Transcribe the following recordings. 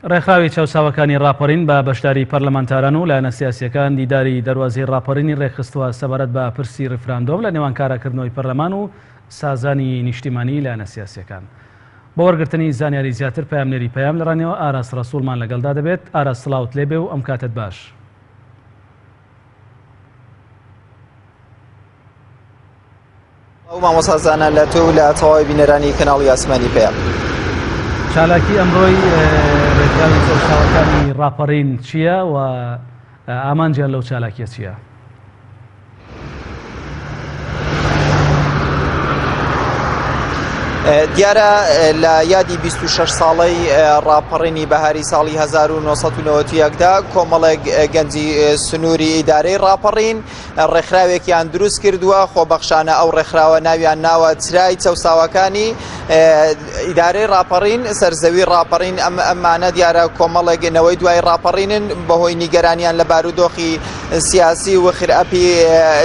ڕێکخراوی چاوساوەکانی ڕاپەڕین بە بەشداری پەرلەمانتاران و لایەنە سیاسیەکان دیداری دەواازەی ڕاپەڕینی ڕێکخستووە سەبارەت بە پرسی ڕفراندۆم لە نێوان کاراکردنەوەی پەرلەمان و سازانی نیشتیمانی لایەنە سیاسیەکان. بۆ وەرگرتنی زانیاری زیاتر پەیامنێری پەیام لە ڕانەوە ئاراس ڕەسوولمان لەگەڵدا دەبێت. ئاراس سڵاوت لێبێ و ئەم کاتت باش. ئەو مامۆسازانە لە تۆ و لە تەواوی بینەرانی کەناڵی ئاسمانی پەیام. چالاکی ئەمڕۆی ڕێکخراوی چاوساوەکانی ڕاپەڕین چییە و ئامانجیان لەو چالاکیە چییە؟ دیارە لە یادی 26 ساڵەی ڕاپەڕینی بەهاری ساڵی 1990دا کۆمەڵێک گەنجی سنووری ئیدارەی ڕاپەڕین ڕێکخراوێکیان دروست کردووە. خۆبەخشانە ئەو ڕێکخراوە ناویان ناوە چرای چاوساوەکانی ئیدارەی ڕاپەڕین سەرزەوی ڕاپەڕین. ئەمانە دیارە کۆمەڵێکەوەی دوای ڕاپەڕینن بەهۆی نیگەرانیان لە بارودۆخی سیاسی و خراپی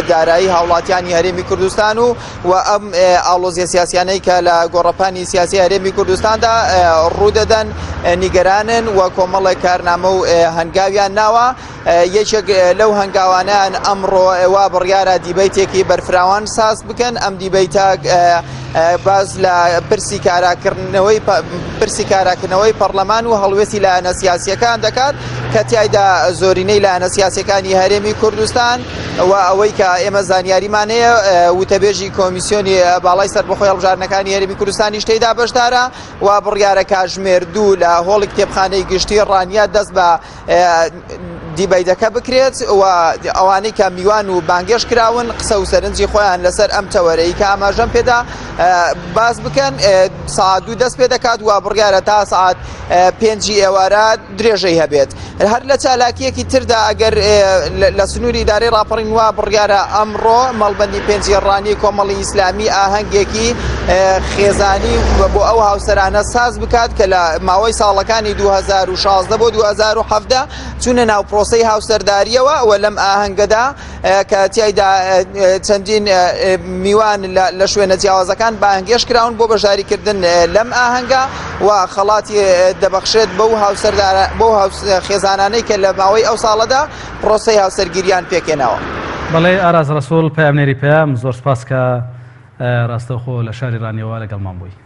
دارایی هاوڵاتیانی هەرێمی کوردستان و ئەم ئاڵۆزیە سیاسیانەی کە لە گۆڕەپانی سیاسی هەرێمی کوردستاندا ڕوودەدەن نیگەرانن و کۆمەڵێک کارنامە و هەنگاویان ناوە. یەکێک لەو هەنگاوانیان ئەمڕۆ ئێوە بڕیارە دیبەیتێکی بەرفراوان ساز بکەن. ئەم دیبەیتە باز لە پرسی کاراکردنەوەی پەرلەمان و هەڵوێستی لایەنە سیاسیەکان دەکات کە تیایدا زۆرینەی لایەنە سیاسیەکانی هەرێمی کوردستان و ئەوەی کە ئێمە زانیاریمان هەیە وتەبێژی کۆمیسیۆنی باڵای سەربەخۆی هەڵبژاردنەکانی هەرێمی کوردستانیش تێیدا بەشدارە و بڕیارە کاتژمێر 2 لە هۆڵی کتێبخانەی گشتی ڕانیە دەست بە دیبەیتەکە بکرێت و ئەوانەی کە میوان و بانگێش کراون قسە و سەرنجی خۆیان لەسەر ئەم تەوەرەی کە ئاماژەم پێدا باز بکەن. ساعت 2 دەست پێ دەکات و بڕیارە تا ساعت 5 ئێوارە درێژەی هەبێت. هەر لە چالاکیەکی تردا ئەگەر لە سنووری ئیدارەی ڕاپەڕین وە بڕیارە ئەمڕۆ مەڵبەندی پێنجێڕانی کۆمەڵی ئیسلامی ئاهەنگێکی خێزانی بۆ ئەو هاوسەرانە ساز بکات کە لە ماوەی ساڵەکانی 2016 بۆ 2017 چونە ناو پرۆسەی هاوسەرداریەوە و لەم ئاهەنگەدا کە تیایدا چەندین میوان لە شوێنە جیاوازەکان بانگێش کراون بۆ بەشداریکردن لەم ئاهەنگە و خەڵاتی دەبەخشێت بەو خێزانانەی کە لە ماوەی ئەو ساڵەدا پرۆسەی هاوسەرگیریان پێکێناوە. بەڵێ ئاراس ڕەسوول پەیامنێری پەیام زۆر سپاس کە ڕاستەوخۆ لە شاری ڕانیەوە لەگەڵمان بووی.